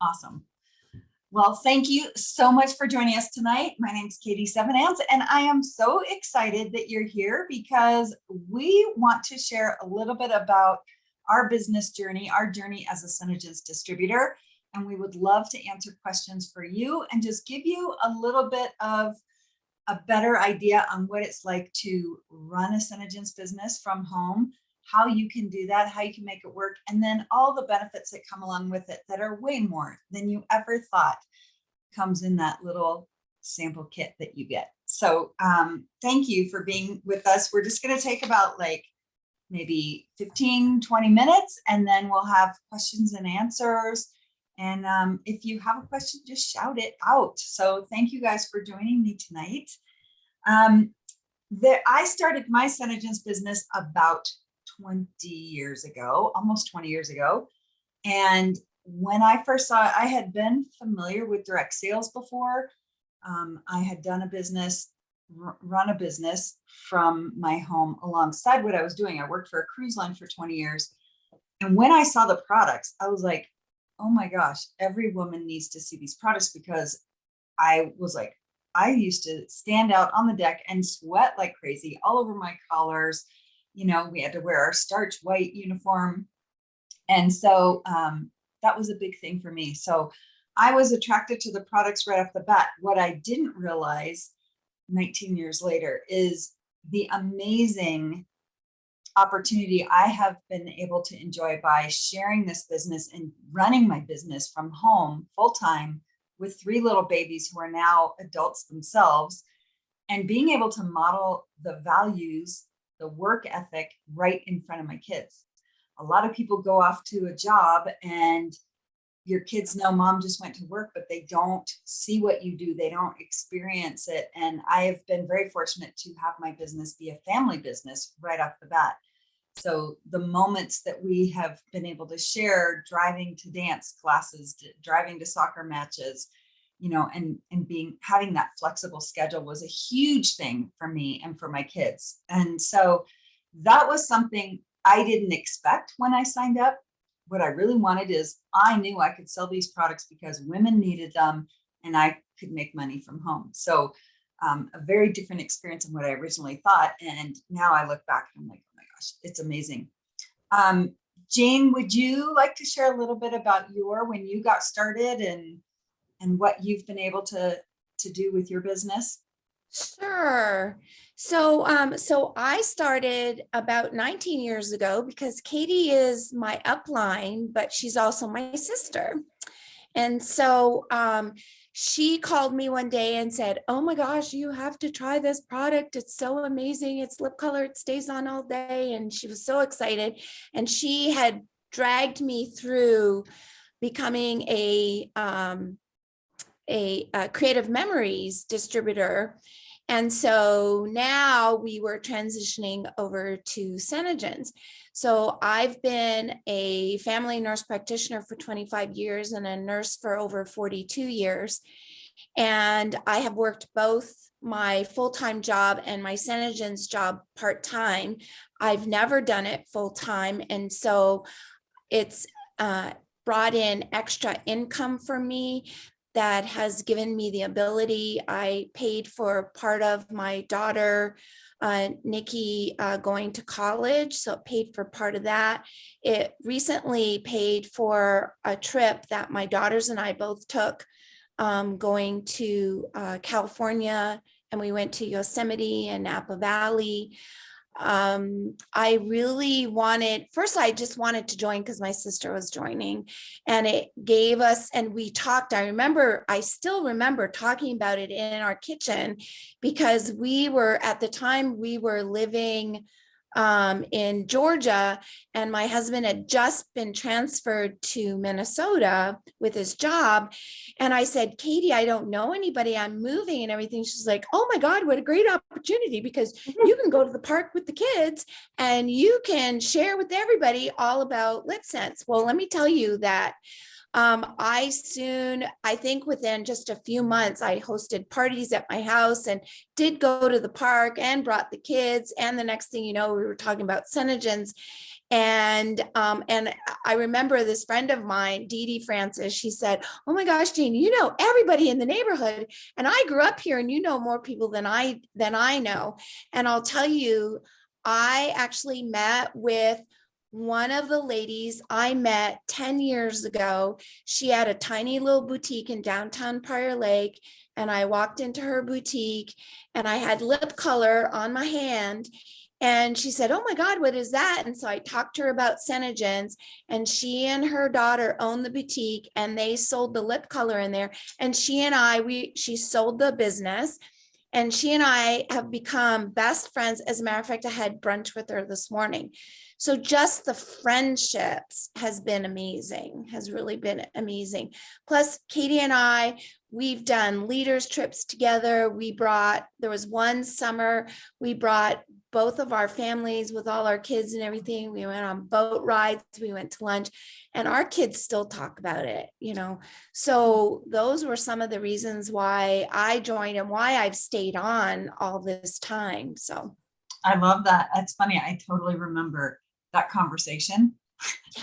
Awesome. Well, thank you so much for joining us tonight. My name is Katie SeneGence, and I am so excited that you're here because we want to share a little bit about our business journey, our journey as a SeneGence distributor. And we would love to answer questions for you and just give you a little bit of a better idea on what it's like to run a SeneGence business from home, how you can do that, how you can make it work, and then all the benefits that come along with it that are way more than you ever thought comes in that little sample kit that you get. So thank you for being with us. We're just going to take about like maybe 15, 20 minutes, and then we'll have questions and answers. And if you have a question, just shout it out. So thank you guys for joining me tonight. I started my SeneGence business about 20 years ago, almost 20 years ago. And when I first saw it, I had been familiar with direct sales before. I had done a business, run a business from my home alongside what I was doing. I worked for a cruise line for 20 years. And when I saw the products, I was like, oh my gosh, every woman needs to see these products, because I was like, I used to stand out on the deck and sweat like crazy all over my collars. You know, we had to wear our starch white uniform. And so that was a big thing for me. So I was attracted to the products right off the bat. What I didn't realize 19 years later is the amazing opportunity I have been able to enjoy by sharing this business and running my business from home full-time with 3 little babies who are now adults themselves, and being able to model the values, the work ethic right in front of my kids. A lot of people go off to a job and your kids know mom just went to work, but they don't see what you do. They don't experience it. And I have been very fortunate to have my business be a family business right off the bat. So the moments that we have been able to share, driving to dance classes, driving to soccer matches, you know, and having that flexible schedule was a huge thing for me and for my kids. And so that was something I didn't expect when I signed up. What I really wanted is I knew I could sell these products because women needed them and I could make money from home. So a very different experience than what I originally thought. And now I look back and I'm like, oh my gosh, it's amazing. Jane, would you like to share a little bit about when you got started and what you've been able to do with your business? Sure. So I started about 19 years ago because Katie is my upline, but she's also my sister. And so she called me one day and said, oh my gosh, you have to try this product. It's so amazing. It's lip color. It stays on all day. And she was so excited. And she had dragged me through becoming a Creative Memories distributor. And so now we were transitioning over to SeneGence. So I've been a family nurse practitioner for 25 years and a nurse for over 42 years. And I have worked both my full-time job and my SeneGence job part-time. I've never done it full-time. And so it's brought in extra income for me that has given me the ability. I paid for part of my daughter, Nikki, going to college, so it paid for part of that. It recently paid for a trip that my daughters and I both took, going to California, and we went to Yosemite and Napa Valley. I really first I just wanted to join because my sister was joining, and it gave us, and we talked, I still remember talking about it in our kitchen, because at the time we were living in Georgia, and my husband had just been transferred to Minnesota with his job. And I said, Katie, I don't know anybody, I'm moving and everything. She's like, oh my God, what a great opportunity, because you can go to the park with the kids and you can share with everybody all about lipsense. Well, let me tell you that I think within just a few months, I hosted parties at my house and did go to the park and brought the kids. And the next thing you know, we were talking about SeneGence. And I remember this friend of mine, Dee Dee Francis, she said, "Oh my gosh, Jane, you know everybody in the neighborhood. And I grew up here and you know more people than I know." And I'll tell you, I actually met with one of the ladies I met 10 years ago. She had a tiny little boutique in downtown Prior Lake. And I walked into her boutique and I had lip color on my hand. And she said, "Oh my God, what is that?" And so I talked to her about SeneGence, and she and her daughter own the boutique and they sold the lip color in there. And she sold the business, and she and I have become best friends. As a matter of fact, I had brunch with her this morning. So just the friendships has been amazing, has really been amazing. Plus, Katie and I, we've done leaders trips together. There was one summer, we brought both of our families with all our kids and everything. We went on boat rides, we went to lunch, and our kids still talk about it, So those were some of the reasons why I joined and why I've stayed on all this time. So I love that. That's funny. I totally remember that conversation.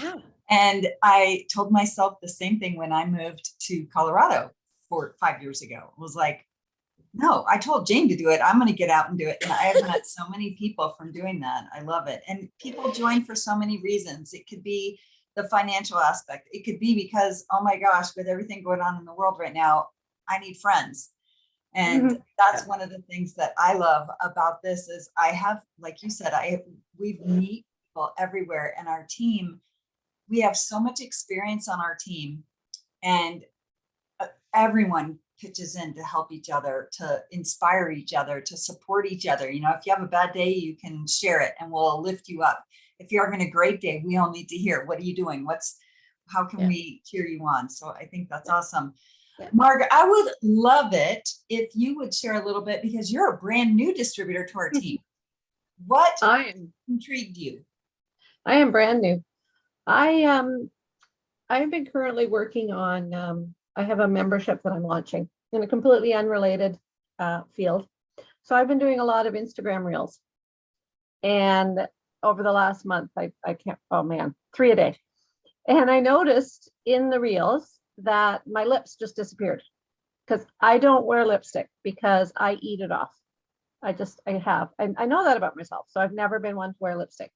yeah. And I told myself the same thing when I moved to Colorado 5 years ago. It was like, no, I told Jane to do it. I'm going to get out and do it. And I have met so many people from doing that. I love it. And people join for so many reasons. It could be the financial aspect. It could be because, oh my gosh, with everything going on in the world right now, I need friends. And that's one of the things that I love about this is I have, like you said, we meet people everywhere, and our team, we have so much experience on our team, and everyone pitches in to help each other, to inspire each other, to support each other. If you have a bad day, you can share it and we'll lift you up. If you're having a great day, we all need to hear, what are you doing? How can we cheer you on? So I think that's awesome. Yeah. Margaret, I would love it if you would share a little bit, because you're a brand new distributor to our team. What intrigued you? I am brand new. I've been currently working on, I have a membership that I'm launching in a completely unrelated field. So I've been doing a lot of Instagram reels. And over the last month, I can't, oh man, 3 a day. And I noticed in the reels that my lips just disappeared, because I don't wear lipstick because I eat it off. I know that about myself. So I've never been one to wear lipstick.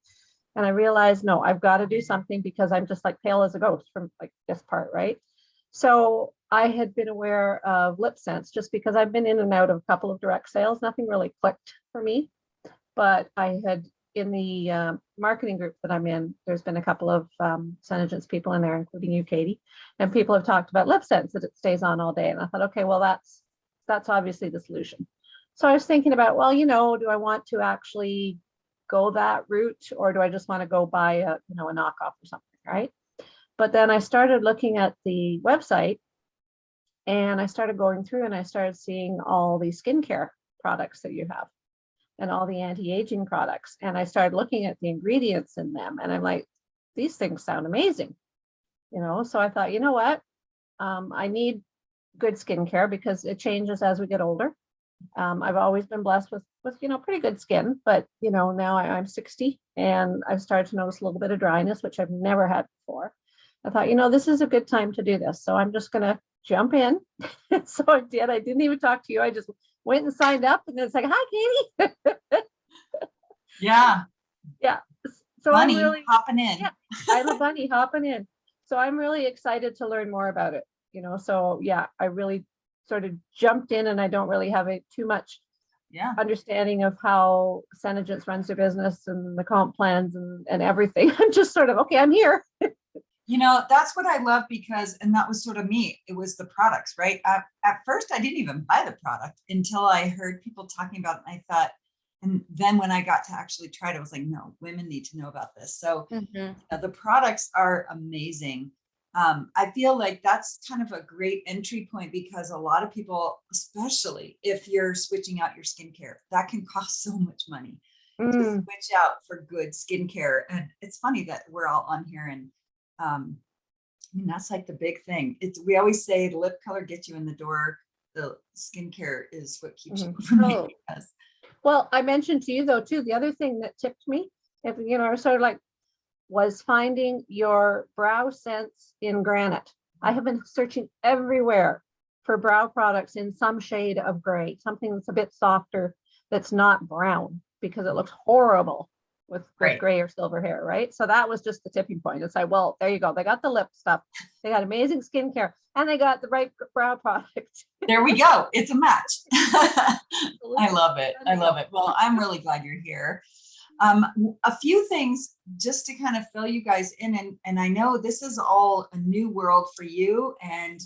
And I realized, no, I've got to do something, because I'm just like pale as a ghost from like this part, right? So I had been aware of lipsense just because I've been in and out of a couple of direct sales. Nothing really clicked for me, but I had, in the marketing group that I'm in, there's been a couple of SeneGence people in there, including you, Katie, and people have talked about lipsense, that it stays on all day. And I thought, okay, well, that's obviously the solution. So I was thinking about, well, do I want to actually go that route, or do I just want to go buy a knockoff or something, right? But then I started looking at the website, and I started going through, and I started seeing all the skincare products that you have and all the anti-aging products. And I started looking at the ingredients in them, and I'm like, these things sound amazing, So I thought, you know what? I need good skincare because it changes as we get older. I've always been blessed with pretty good skin, but now I'm 60 and I've started to notice a little bit of dryness, which I've never had before. I thought, this is a good time to do this. So I'm just going to jump in. So I did. I didn't even talk to you. I just went and signed up, and then it's like, hi, Katie. Yeah. Yeah. So Bunny I'm really hopping in. Yeah, I'm a bunny hopping in. So I'm really excited to learn more about it. So yeah, I really sort of jumped in, and I don't really have too much understanding of how SeneGence runs their business and the comp plans and everything. I'm just sort of, okay, I'm here. That's what I love, and that was sort of me. It was the products, right? At first, I didn't even buy the product until I heard people talking about it. And I thought, and then when I got to actually try it, I was like, no, women need to know about this. So the products are amazing. I feel like that's kind of a great entry point, because a lot of people, especially if you're switching out your skincare, that can cost so much money to switch out for good skincare. And it's funny that we're all on here, and that's like the big thing. We always say the lip color gets you in the door. The skincare is what keeps you from making us. Well, I mentioned to you though, too, the other thing that tipped me, I was sort of like was finding your brow scents in granite. I have been searching everywhere for brow products in some shade of gray, something that's a bit softer, that's not brown, because it looks horrible with Right. gray or silver hair, right? So that was just the tipping point. It's like, well, there you go. They got the lip stuff, they got amazing skincare, and they got the right brow product. There we go. It's a match. I love it. I love it. Well, I'm really glad you're here. A few things just to kind of fill you guys in, and I know this is all a new world for you, and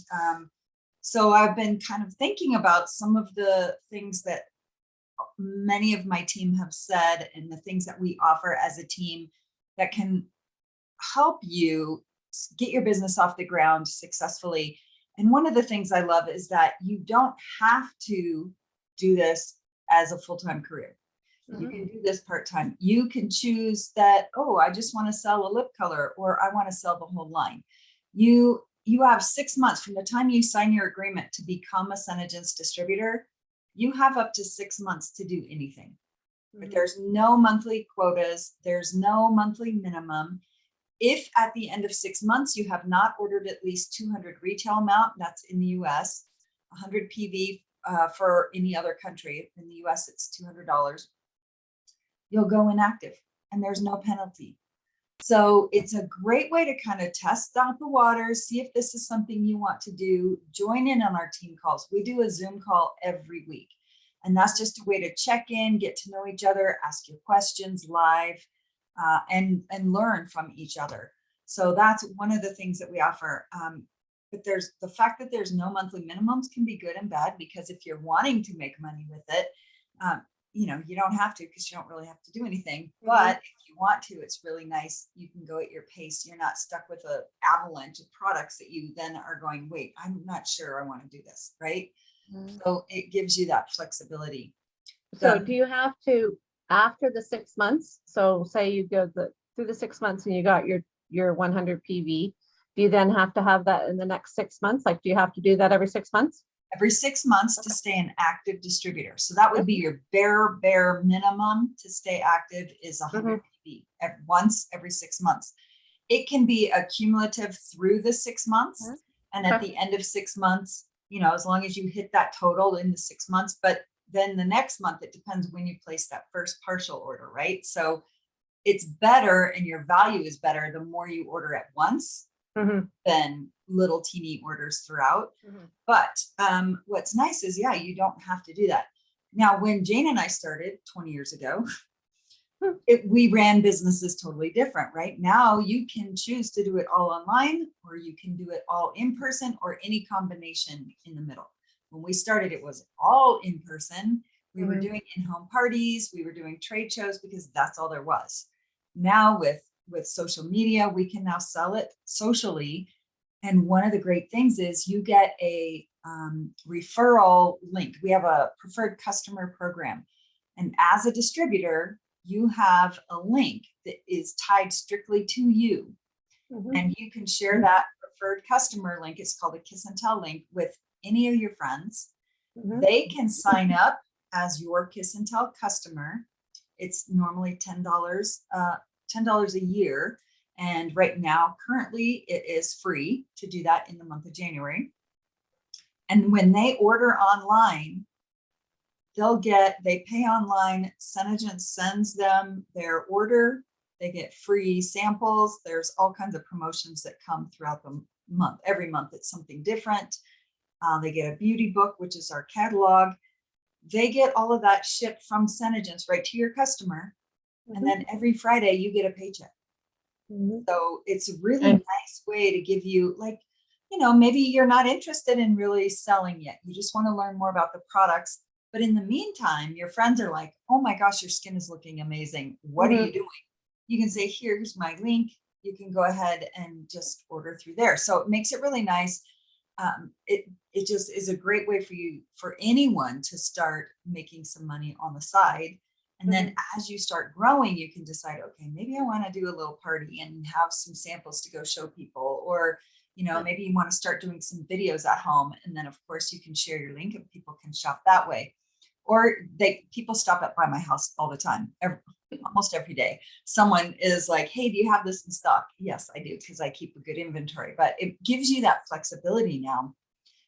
so I've been kind of thinking about some of the things that many of my team have said and the things that we offer as a team that can help you get your business off the ground successfully. And one of the things I love is that you don't have to do this as a full-time career. You can do this part-time. You can choose that, oh, I just want to sell a lip color, or I want to sell the whole line. You have 6 months from the time you sign your agreement to become a SeneGence distributor. You have up to 6 months to do anything. But there's no monthly quotas. There's no monthly minimum. If at the end of 6 months, you have not ordered at least 200 retail amount, that's in the US, 100 PV for any other country. In the US, it's $200. You'll go inactive and there's no penalty. So it's a great way to kind of test out the waters, see if this is something you want to do. Join in on our team calls. We do a Zoom call every week. And that's just a way to check in, get to know each other, ask your questions live, and learn from each other. So that's one of the things that we offer. But there's the fact that there's no monthly minimums can be good and bad, because if you're wanting to make money with it, you know, you don't have to, because you don't really have to do anything. But if you want to, it's really nice. You can go at your pace. You're not stuck with an avalanche of products that you then are going, wait, I'm not sure I want to do this, right? So it gives you that flexibility. So do you have to, after the 6 months, so say you go through the 6 months and you got your 100 PV, do you then have to have that in the next 6 months? Like, do you have to do that every 6 months? Every 6 months to stay an active distributor. So that would be your bare minimum to stay active is 100 PV once every 6 months. It can be accumulative through the 6 months. And at the end of 6 months, you know, as long as you hit that total in the 6 months, but then the next month, it depends when you place that first partial order, right? So it's better, and your value is better the more you order at once than little teeny orders throughout. But what's nice is, yeah, you don't have to do that. Now, when Jane and I started 20 years ago, we ran businesses totally different, right? Now you can choose to do it all online, or you can do it all in person, or any combination in the middle. When we started, it was all in person. We were doing in-home parties. We were doing trade shows, because that's all there was. Now with social media, we can now sell it socially. And one of the great things is you get a referral link. We have a preferred customer program. And as a distributor, you have a link that is tied strictly to you. And you can share that preferred customer link. It's called a Kiss and Tell link with any of your friends. They can sign up as your Kiss and Tell customer. It's normally $10 a year. And right now, currently, it is free to do that in the month of January. And when they order online, they pay online. SeneGence sends them their order. They get free samples. There's all kinds of promotions that come throughout the month. Every month, it's something different. They get a beauty book, which is our catalog. They get all of that shipped from SeneGence right to your customer. And then every Friday, you get a paycheck. So it's a really nice way to give you, like, you know, maybe you're not interested in really selling yet. You just want to learn more about the products. But in the meantime, your friends are like, oh my gosh, your skin is looking amazing. What are you doing? You can say, here's my link. You can go ahead and just order through there. So it makes it really nice. It just is a great way for anyone to start making some money on the side. And then as you start growing, you can decide, okay, maybe I want to do a little party and have some samples to go show people, or, you know, maybe you want to start doing some videos at home. And then of course you can share your link and people can shop that way. Or people stop by my house all the time. almost every day, someone is like, hey, do you have this in stock? Yes, I do, because I keep a good inventory. But it gives you that flexibility now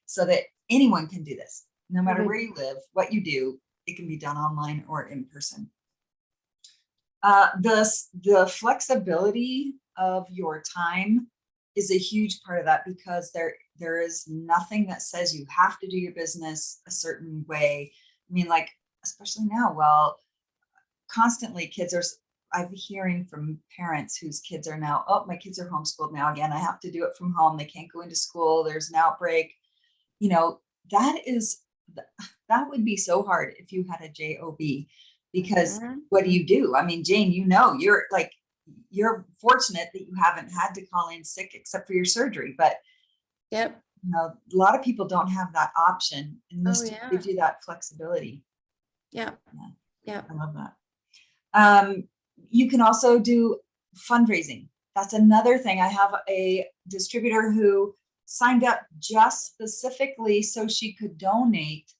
so that anyone can do this. No matter where you live, what you do, it can be done online or in person. The flexibility of your time is a huge part of that, because there is nothing that says you have to do your business a certain way. I mean, like, especially now, well, constantly kids are, I'm hearing from parents whose kids are now, oh, my kids are homeschooled now again. I have to do it from home. They can't go into school. There's an outbreak. You know, that would be so hard if you had a job, because what do you do? I mean, Jane, you know, you're fortunate that you haven't had to call in sick except for your surgery, but Yep. you know, a lot of people don't have that option, and this yeah. gives you that flexibility. Yeah. Yeah. I love that. You can also do fundraising. That's another thing. I have a distributor who signed up just specifically so she could donate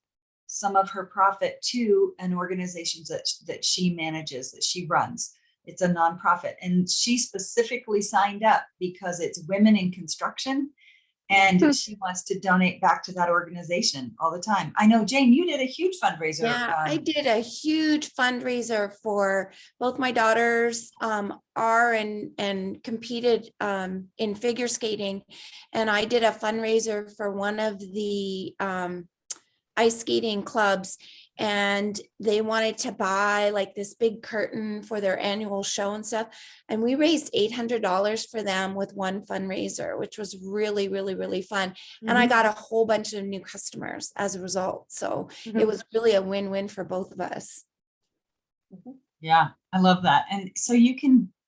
some of her profit to an organization that she manages, that she runs. It's a nonprofit, and she specifically signed up because it's women in construction, and she wants to donate back to that organization all the time. I know, Jane, you did a huge fundraiser. Yeah, I did a huge fundraiser for both my daughters are and competed in figure skating. And I did a fundraiser for one of the ice skating clubs, and they wanted to buy like this big curtain for their annual show and stuff. And we raised $800 for them with one fundraiser, which was really, really, really fun. And I got a whole bunch of new customers as a result. So it was really a win-win for both of us. Yeah, I love that. And so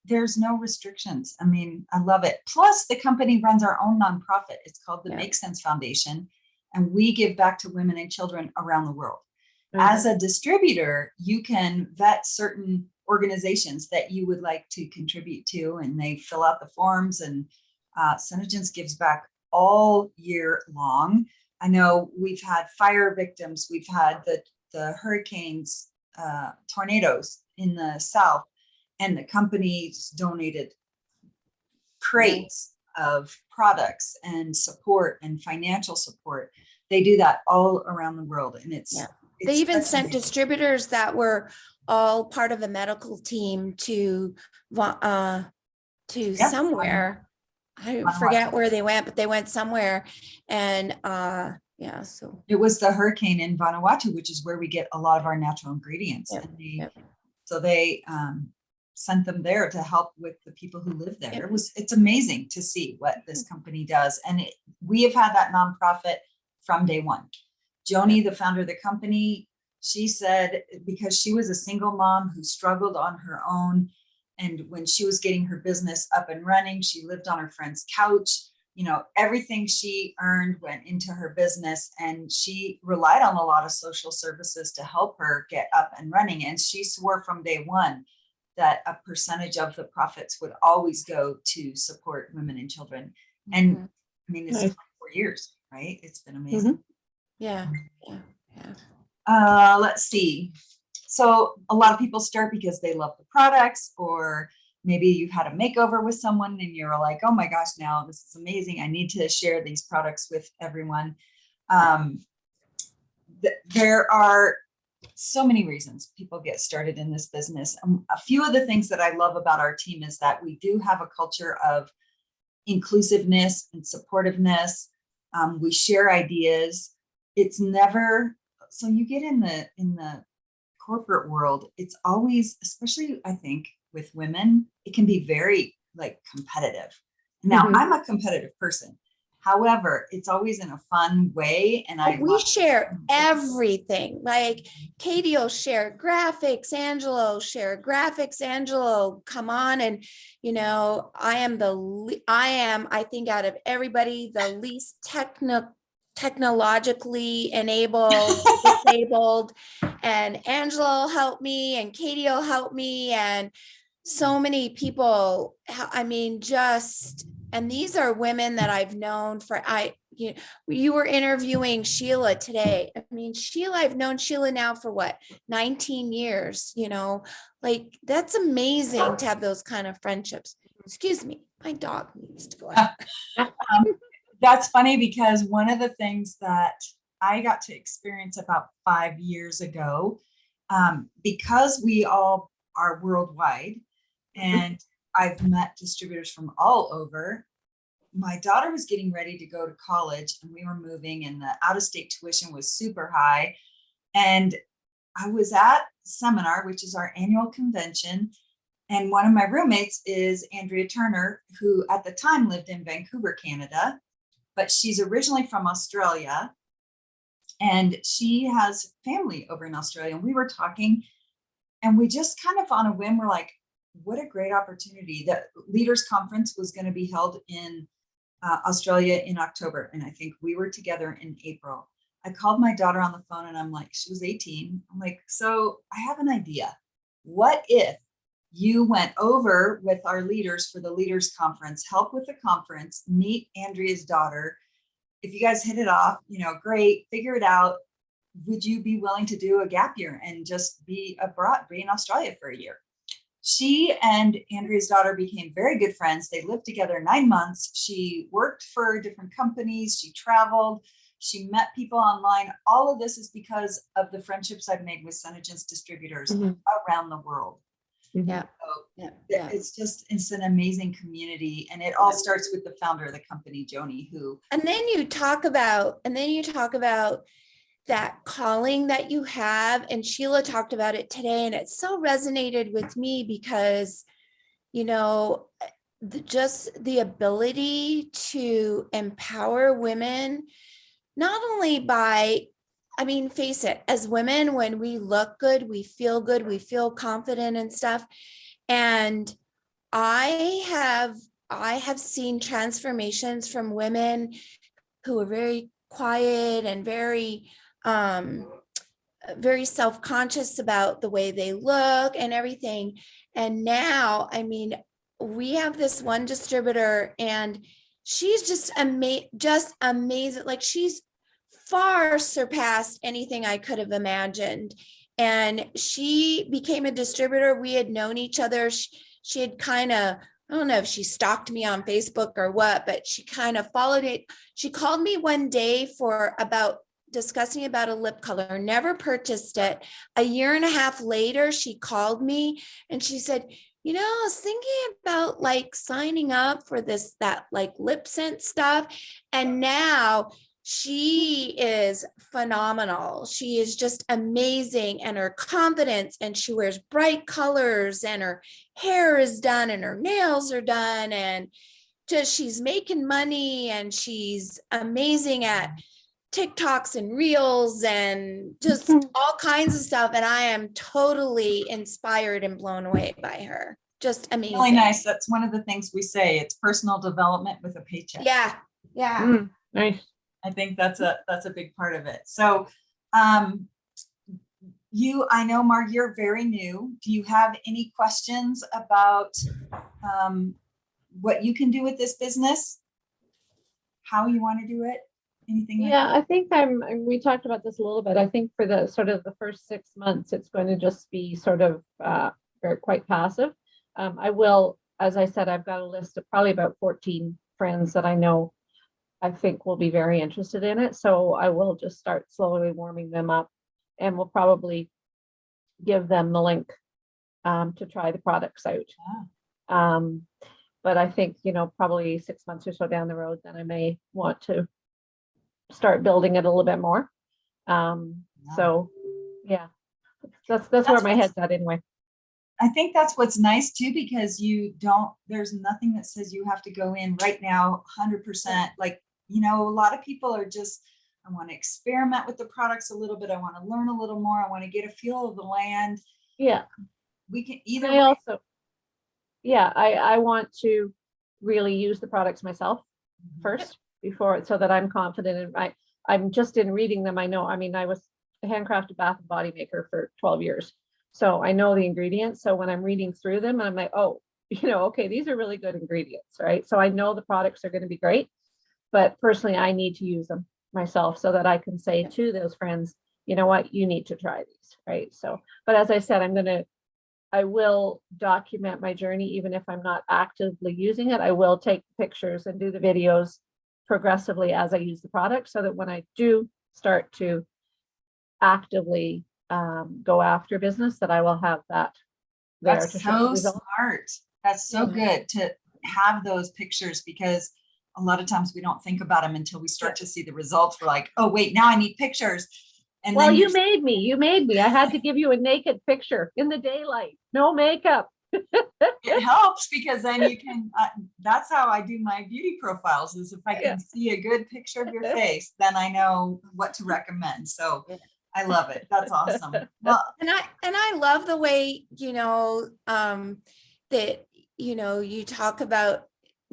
there's no restrictions. I mean, I love it. Plus, the company runs our own nonprofit. It's called the Make Sense Foundation, and we give back to women and children around the world. As a distributor, you can vet certain organizations that you would like to contribute to, and they fill out the forms, and SeneGence gives back all year long. I know we've had fire victims, we've had the hurricanes, tornadoes in the South, and the companies donated crates of products and support and financial support. They do that all around the world, and they even sent distributors that were all part of a medical team to somewhere. I forget where they went, but they went somewhere. And so it was the hurricane in Vanuatu, which is where we get a lot of our natural ingredients. So they sent them there to help with the people who live there. It's amazing to see what this company does. And we have had that nonprofit from day one. Joni, the founder of the company, she said, because she was a single mom who struggled on her own, and when she was getting her business up and running, she lived on her friend's couch. You know, everything she earned went into her business, and she relied on a lot of social services to help her get up and running. And she swore from day one that a percentage of the profits would always go to support women and children. And I mean, it's 24 years, right? It's been amazing. Let's see. So a lot of people start because they love the products, or maybe you've had a makeover with someone and you're like, oh my gosh, now this is amazing. I need to share these products with everyone. There are so many reasons people get started in this business. A few of the things that I love about our team is that we do have a culture of inclusiveness and supportiveness. We share ideas. It's never, so you get in the corporate world, it's always, especially I think with women, it can be very like competitive. Now, I'm a competitive person. However, it's always in a fun way. And we share everything. Like Katie will share graphics, Angelo share graphics, Angelo, come on. And, you know, I am, I think out of everybody, the least technologically enabled, disabled, and Angelo helped me, and Katie will help me, and so many people. I mean, just And these are women that I've known for, you were interviewing Sheila today. I mean, Sheila, I've known Sheila now for what, 19 years, like that's amazing to have those kind of friendships. Excuse me, my dog needs to go out. That's funny because one of the things that I got to experience about 5 years ago, because we all are worldwide and I've met distributors from all over. My daughter was getting ready to go to college and we were moving and the out-of-state tuition was super high. And I was at seminar, which is our annual convention. And one of my roommates is Andrea Turner, who at the time lived in Vancouver, Canada, but she's originally from Australia. And she has family over in Australia. And we were talking and we just kind of on a whim, we're like, what a great opportunity. The Leaders Conference was going to be held in Australia in October. And I think we were together in April. I called my daughter on the phone and I'm like, she was 18. I'm like, so I have an idea. What if you went over with our leaders for the Leaders Conference, help with the conference, meet Andrea's daughter. If you guys hit it off, great, figure it out. Would you be willing to do a gap year and just be abroad, be in Australia for a year? She and Andrea's daughter became very good friends. They lived together 9 months. She worked for different companies. She traveled. She met people online. All of this is because of the friendships I've made with SeneGence distributors around the world. Yeah. So it's an amazing community. And it all starts with the founder of the company, Joni, who. And then you talk about that calling that you have, and Sheila talked about it today, and it so resonated with me because, just the ability to empower women, not only by, face it, as women, when we look good, we feel confident and stuff. And I have seen transformations from women who are very quiet and very self-conscious about the way they look and everything. And now, we have this one distributor and she's just amazing. Like she's far surpassed anything I could have imagined. And she became a distributor. We had known each other. She had kind of, I don't know if she stalked me on Facebook or what, but she kind of followed it. She called me one day discussing about a lip color, never purchased it. A year and a half later, she called me and she said, I was thinking about like signing up for that like lipsense stuff. And now she is phenomenal. She is just amazing, and her confidence, and she wears bright colors, and her hair is done and her nails are done, and just she's making money, and she's amazing at TikToks and reels and just all kinds of stuff. And I am totally inspired and blown away by her. Just amazing. Really nice. That's one of the things we say. It's personal development with a paycheck. Yeah. Yeah. Nice. I think that's a big part of it. So I know, Mark, you're very new. Do you have any questions about what you can do with this business? How you want to do it? Anything like that? I think we talked about this a little bit. I think for the sort of the first 6 months, it's going to just be sort of quite passive. I will, as I said, I've got a list of probably about 14 friends that I know I think will be very interested in it. So I will just start slowly warming them up, and we'll probably give them the link to try the products out. But I think, probably 6 months or so down the road, then I may want to start building it a little bit more. So yeah, that's where my head's at anyway. I think that's what's nice too, because there's nothing that says you have to go in right now 100%. Like, a lot of people are just, I want to experiment with the products a little bit. I want to learn a little more. I want to get a feel of the land. Yeah. We can either. I want to really use the products myself first before, so that I'm confident. And I'm just in reading them. I know, I was a handcrafted bath and body maker for 12 years. So I know the ingredients. So when I'm reading through them, I'm like, oh, okay, these are really good ingredients, right? So I know the products are going to be great, but personally, I need to use them myself so that I can say to those friends, you know what, you need to try these, right? So, but as I said, I will document my journey, even if I'm not actively using it. I will take pictures and do the videos progressively as I use the product, so that when I do start to actively go after business, that I will have that there to That's show the so result. smart. That's so good to have those pictures, because a lot of times we don't think about them until we start to see the results. We're like, oh, wait, now I need pictures. And Well, then you made me. I had to give you a naked picture in the daylight, no makeup. it helps, because then you can, that's how I do my beauty profiles, is if I can see a good picture of your face, then I know what to recommend. So I love it. That's awesome. Well, And I love the way, that, you talk about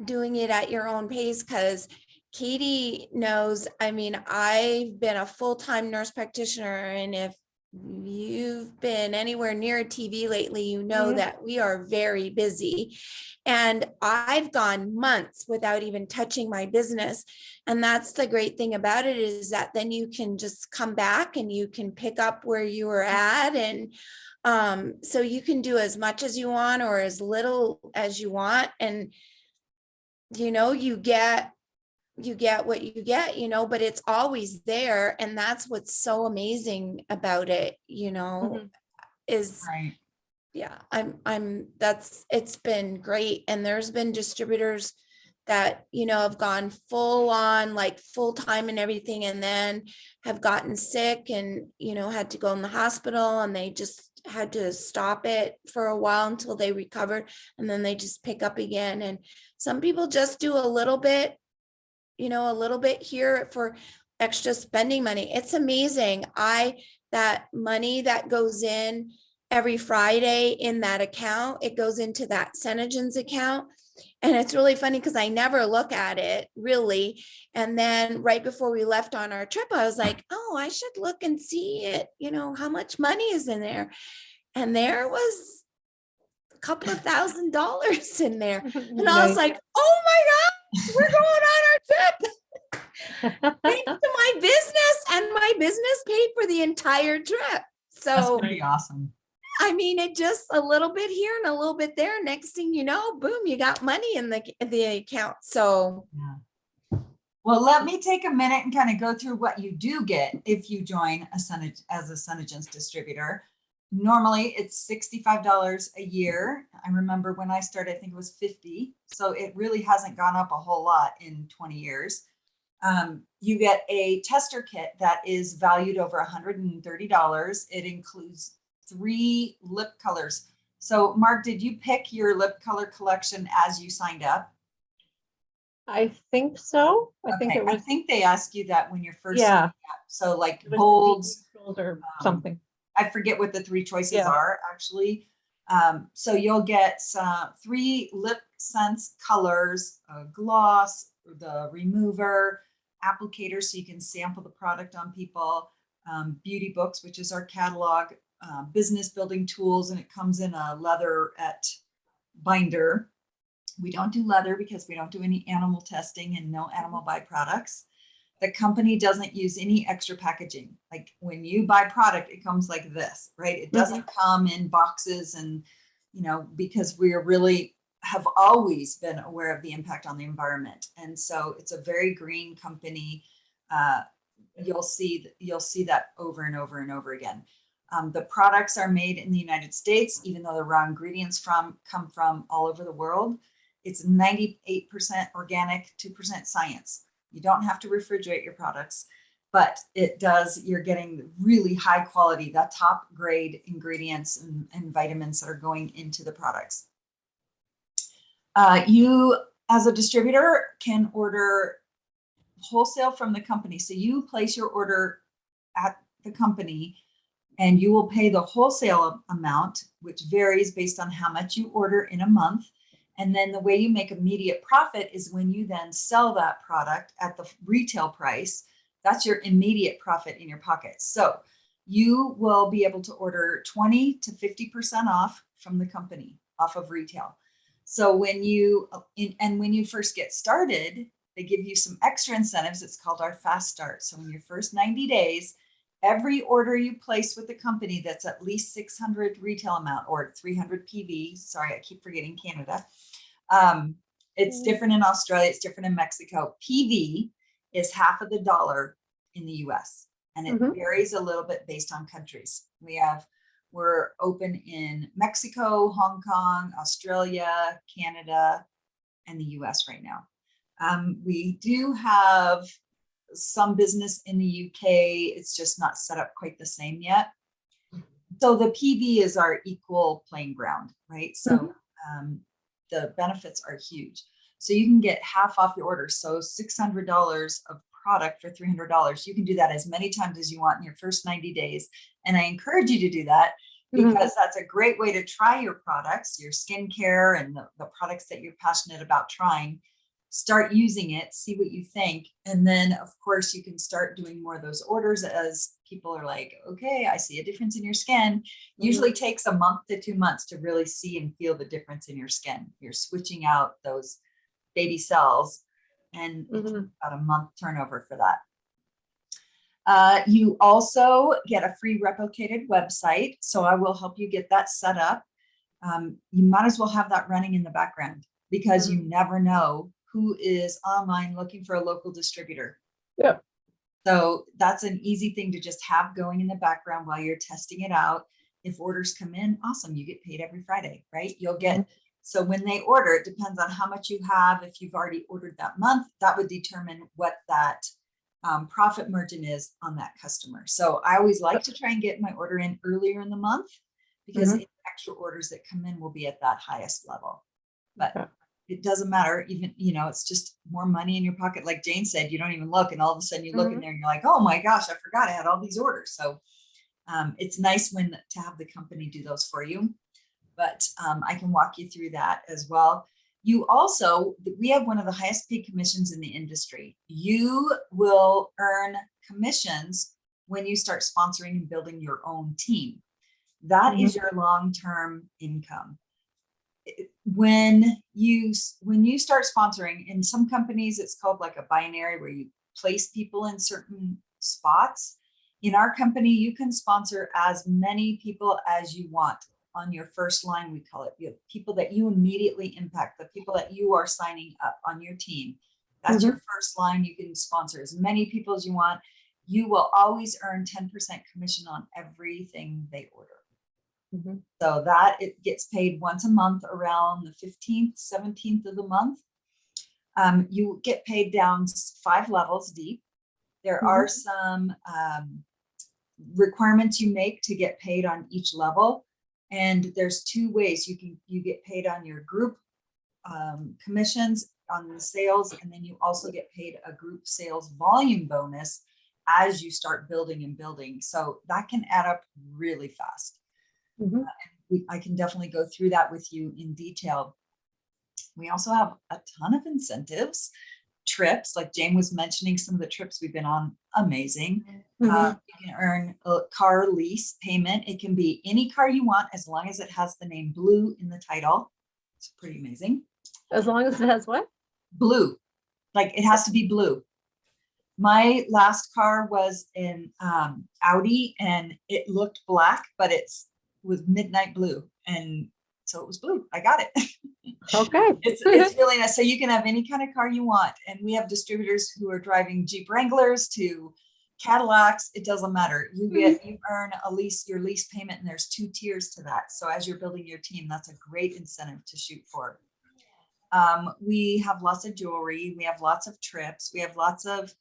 doing it at your own pace, because Katie knows, I mean, I've been a full-time nurse practitioner, and if you've been anywhere near a TV lately, you know that we are very busy. And I've gone months without even touching my business. And that's the great thing about it, is that then you can just come back and you can pick up where you were at. And so you can do as much as you want or as little as you want. And, you get what you get, but it's always there. And that's what's so amazing about it, is, right. yeah, it's been great. And there's been distributors that, have gone full on, like full time and everything, and then have gotten sick and, had to go in the hospital, and they just had to stop it for a while until they recovered. And then they just pick up again. And some people just do a little bit here for extra spending money. It's amazing. That money that goes in every Friday in that account, it goes into that SeneGence account. And it's really funny because I never look at it really. And then right before we left on our trip, I was like, oh, I should look and see it, how much money is in there. And there was a couple of $1,000s in there. And I was like, oh my God, we're going on our trip. Thanks to my business, and my business paid for the entire trip. So that's pretty awesome. I mean, it just a little bit here and a little bit there. Next thing you know, boom, you got money in the account. So well, let me take a minute and kind of go through what you do get if you join as a SeneGence distributor. Normally it's $65 a year. I remember when I started, I think it was $50. So it really hasn't gone up a whole lot in 20 years. You get a tester kit that is valued over $130. It includes 3 lip colors. So Mark, did you pick your lip color collection as you signed up? I think so. I think they asked you that when you're first signing up. So like bolds or something. I forget what the 3 choices are actually. So you'll get 3 lip sense colors, a gloss, the remover, applicator, so you can sample the product on people, beauty books, which is our catalog, business building tools, and it comes in a leatherette binder. We don't do leather because we don't do any animal testing and no animal byproducts. The company doesn't use any extra packaging. Like when you buy product, it comes like this, right? It doesn't come in boxes, and, because we're really have always been aware of the impact on the environment. And so it's a very green company. You'll see that over and over and over again. The products are made in the United States, even though the raw ingredients come from all over the world. It's 98% organic, 2% science. You don't have to refrigerate your products, but you're getting really high quality, the top grade ingredients and vitamins that are going into the products. You, as a distributor, can order wholesale from the company. So you place your order at the company and you will pay the wholesale amount, which varies based on how much you order in a month. And then the way you make immediate profit is when you then sell that product at the retail price. That's your immediate profit in your pocket. So you will be able to order 20 to 50% off from the company, off of retail. So when you, when you first get started, they give you some extra incentives. It's called our fast start. So in your first 90 days, every order you place with the company that's at least 600 retail amount or 300 PV, sorry, I keep forgetting Canada. It's different in Australia, it's different in Mexico. PV is half of the dollar in the US, and it varies a little bit based on countries. We're open in Mexico, Hong Kong, Australia, Canada, and the US right now. We do have some business in the UK. It's just not set up quite the same yet. So the PV is our equal playing ground, right? So the benefits are huge. So you can get half off your order. So $600 of product for $300. You can do that as many times as you want in your first 90 days. And I encourage you to do that because that's a great way to try your products, your skincare and the products that you're passionate about trying. Start using it, see what you think. And then of course you can start doing more of those orders as people are like, okay, I see a difference in your skin. Usually takes a month to 2 months to really see and feel the difference in your skin. You're switching out those baby cells and it's about a month turnover for that. You also get a free replicated website. So I will help you get that set up. You might as well have that running in the background because you never know who is online looking for a local distributor. Yeah. So that's an easy thing to just have going in the background while you're testing it out. If orders come in, awesome, you get paid every Friday, right? You'll get, so when they order, it depends on how much you have. If you've already ordered that month, that would determine what that profit margin is on that customer. So I always like to try and get my order in earlier in the month because the extra orders that come in will be at that highest level. But it doesn't matter, even, you know, it's just more money in your pocket. Like Jane said, you don't even look, and all of a sudden you look in there and you're like, oh my gosh, I forgot I had all these orders. So it's nice to have the company do those for you, but I can walk you through that as well. You also, we have one of the highest paid commissions in the industry. You will earn commissions when you start sponsoring and building your own team. That is your long-term income. When you start sponsoring, in some companies, it's called like a binary where you place people in certain spots. In our company, you can sponsor as many people as you want on your first line, we call it. You have people that you immediately impact, the people that you are signing up on your team. That's your first line. You can sponsor as many people as you want. You will always earn 10% commission on everything they order. So that it gets paid once a month around the 15th, 17th of the month. You get paid down 5 levels deep. There are some requirements you make to get paid on each level. And there's 2 ways you get paid on your group commissions on the sales, and then you also get paid a group sales volume bonus as you start building and building. So that can add up really fast. I can definitely go through that with you in detail. We also have a ton of incentives, trips, like Jane was mentioning, some of the trips we've been on, amazing. You can earn a car lease payment. It can be any car you want as long as it has the name Blue in the title. It's pretty amazing. As long as it has what? Blue, like it has to be blue. My last car was in Audi and it looked black, but it's with midnight blue, and so it was blue. I got it. Okay. It's really nice. So you can have any kind of car you want, and we have distributors who are driving Jeep Wranglers to Cadillacs. It doesn't matter. You earn your lease payment, and there's 2 tiers to that. So as you're building your team, that's a great incentive to shoot for. We have lots of jewelry. We have lots of trips. We have lots of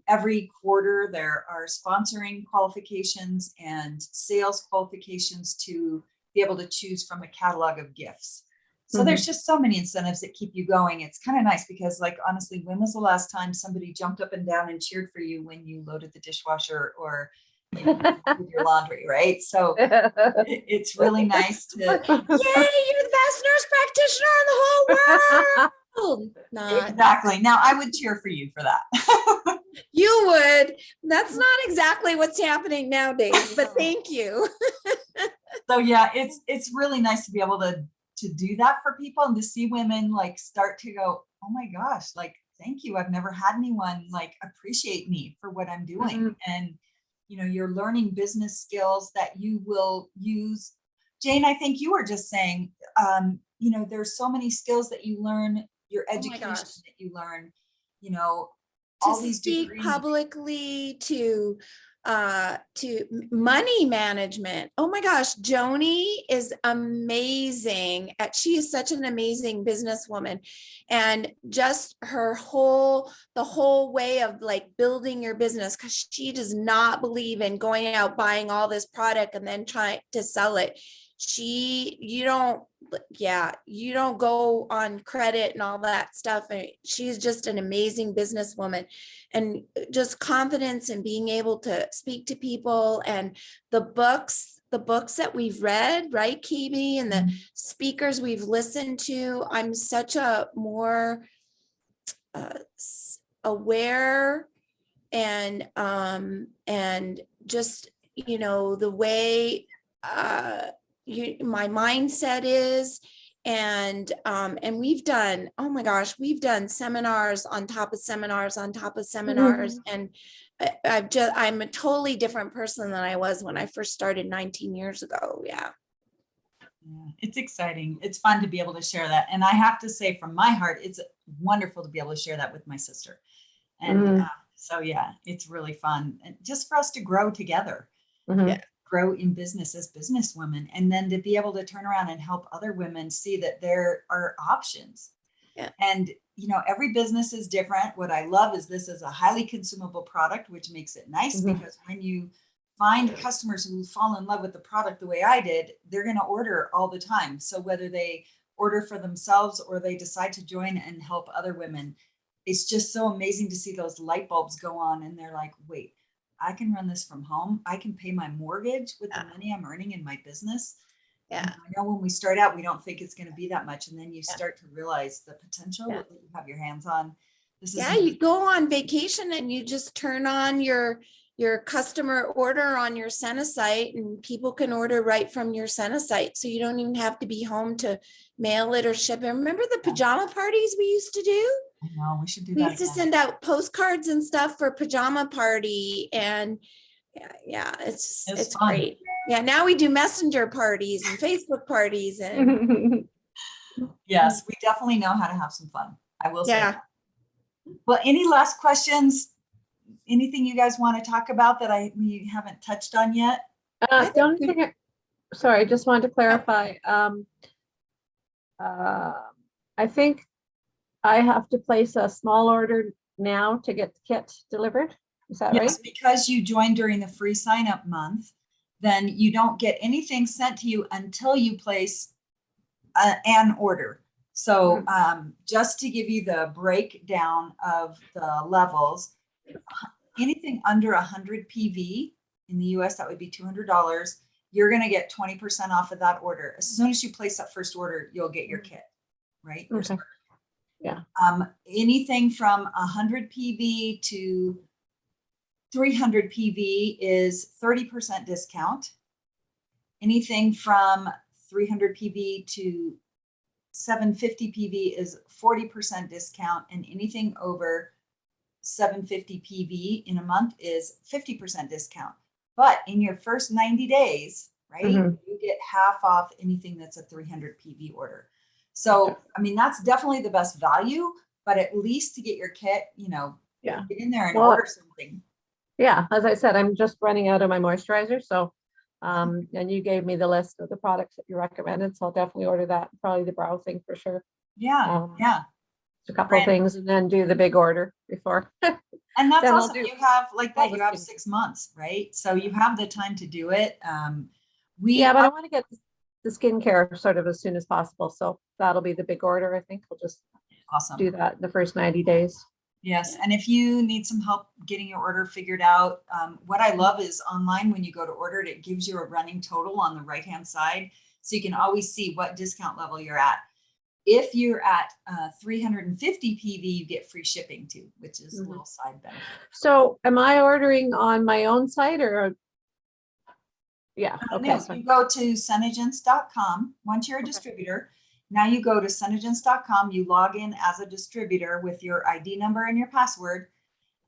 every quarter there are sponsoring qualifications and sales qualifications to be able to choose from a catalog of gifts. So there's just so many incentives that keep you going. It's kind of nice because, like, honestly, when was the last time somebody jumped up and down and cheered for you when you loaded the dishwasher or did your laundry, right? So it's really nice to, yay, you're the best nurse practitioner in the whole world. Not exactly. Now I would cheer for you for that. You would. That's not exactly what's happening nowadays, but thank you. So yeah, it's really nice to be able to to do that for people and to see women like start to go, oh my gosh, like, thank you. I've never had anyone like appreciate me for what I'm doing. And, you know, you're learning business skills that you will use. Jane, I think you were just saying, you know, there's so many skills that you learn, your Oh my education gosh. that you learn, you know, To all these speak degrees. publicly, to money management. Oh my gosh, Joni is amazing. She is such an amazing businesswoman, and just the whole way of like building your business, because she does not believe in going out buying all this product and then trying to sell it. You don't go on credit and all that stuff. And she's just an amazing businesswoman, and just confidence in being able to speak to people, and the books that we've read, right, KB, and the speakers we've listened to. I'm such a more aware and just, you know, the way my mindset is, and we've done, oh my gosh, we've done seminars on top of seminars on top of seminars, and I'm a totally different person than I was when I first started 19 years ago. Yeah, it's exciting. It's fun to be able to share that, and I have to say, from my heart, it's wonderful to be able to share that with my sister. And so yeah, it's really fun, and just for us to grow together. Yeah. Grow in business as businesswomen, and then to be able to turn around and help other women see that there are options. Yeah. And, you know, every business is different. What I love is this is a highly consumable product, which makes it nice, because when you find customers who fall in love with the product the way I did, they're going to order all the time. So whether they order for themselves or they decide to join and help other women, it's just so amazing to see those light bulbs go on, and they're like, wait, I can run this from home. I can pay my mortgage with the money I'm earning in my business. Yeah. And I know when we start out, we don't think it's going to be that much. And then you start to realize the potential that you have your hands on. You go on vacation and you just turn on your customer order on your Sena site, and people can order right from your Sena site. So you don't even have to be home to mail it or ship it. Remember the pajama parties we used to do? I know, we should do that. We used to send out postcards and stuff for pajama party, and it's great. Yeah, now we do messenger parties and Facebook parties, and yes, we definitely know how to have some fun. I will say that. Well, any last questions? Anything you guys want to talk about that we haven't touched on yet? The only thing, sorry, I just wanted to clarify. I think I have to place a small order now to get the kit delivered. Is that right? Yes, because you joined during the free sign up month, then you don't get anything sent to you until you place an order. So just to give you the breakdown of the levels, anything under 100 PV in the US, that would be $200. You're going to get 20% off of that order. As soon as you place that first order, you'll get your kit, right? Okay. Yeah. Anything from 100 PV to 300 PV is 30% discount. Anything from 300 PV to 750 PV is 40% discount, and anything over 750 PV in a month is 50% discount. But in your first 90 days, right, you get half off anything that's a 300 PV order. So, I mean, that's definitely the best value, but at least to get your kit, you know, get in there and order something. Yeah, as I said, I'm just running out of my moisturizer. So, and you gave me the list of the products that you recommended. So I'll definitely order that. Probably the brow thing for sure. Yeah. A couple of things, and then do the big order before. And that's awesome. You have like that, you have 6 months, right? So you have the time to do it. But I want to get the skincare sort of as soon as possible. So that'll be the big order. I think we'll just do that in the first 90 days. Yes. And if you need some help getting your order figured out, what I love is online, when you go to order it, it gives you a running total on the right-hand side. So you can always see what discount level you're at. If you're at 350 PV, you get free shipping too, which is a little side benefit. So am I ordering on my own site or? Yeah. Okay. No, you go to SeneGence.com. Once you're a distributor, Now you go to SeneGence.com, you log in as a distributor with your ID number and your password.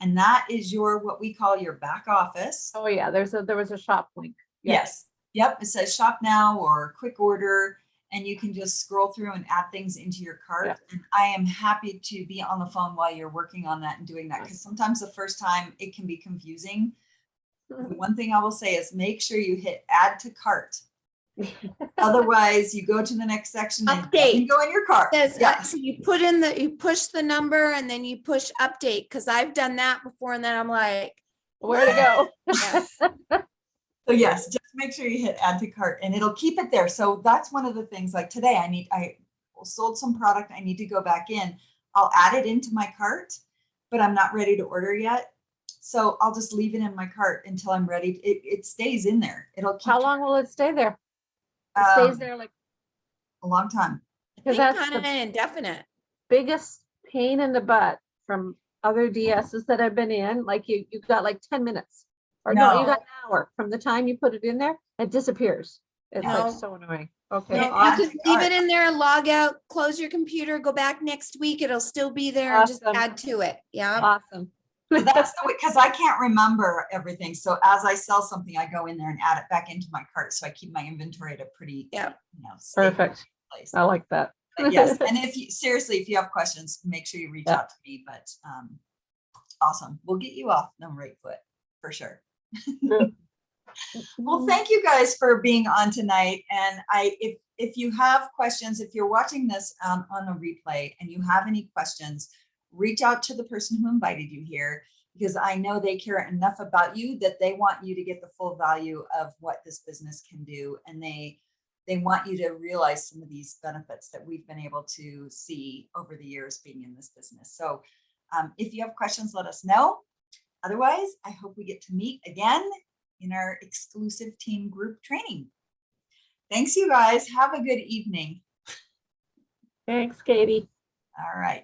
And that is your, what we call your back office. Oh yeah, there was a shop link. Yeah. Yes. Yep. It says shop now or quick order, and you can just scroll through and add things into your cart. Yeah. And I am happy to be on the phone while you're working on that and doing that, because sometimes the first time it can be confusing. The one thing I will say is make sure you hit add to cart. Otherwise, you go to the next section and you go in your cart. Yes, Yeah. so you push the number and then you push update, because I've done that before and then I'm like, Where to go? yeah. So yes, just make sure you hit add to cart and it'll keep it there. So that's one of the things, like today I sold some product. I need to go back in. I'll add it into my cart, but I'm not ready to order yet. So I'll just leave it in my cart until I'm ready. It stays in there. It'll keep. How long will it stay there? It stays there like a long time. I think that's kind of the indefinite. biggest pain in the butt from other DSs that I've been in. Like you've got like 10 minutes or no, you got an hour from the time you put it in there, it disappears. It's No. like so annoying. Okay. No, add you to can leave cart. it in there, log out, close your computer, go back next week. It'll still be there and just Awesome. add to it. Yeah. Awesome. So that's the way, because I can't remember everything. So as I sell something, I go in there and add it back into my cart. So I keep my inventory at a pretty, stable Perfect. place. I like that. But yes, and if you seriously, if you have questions, make sure you reach out to me. But awesome, we'll get you off the right foot for sure. Well, thank you guys for being on tonight. And if you have questions, if you're watching this on a replay and you have any questions, reach out to the person who invited you here, because I know they care enough about you that they want you to get the full value of what this business can do. And they want you to realize some of these benefits that we've been able to see over the years being in this business. So if you have questions, let us know. Otherwise, I hope we get to meet again in our exclusive team group training. Thanks, you guys. Have a good evening. Thanks, Katie. All right.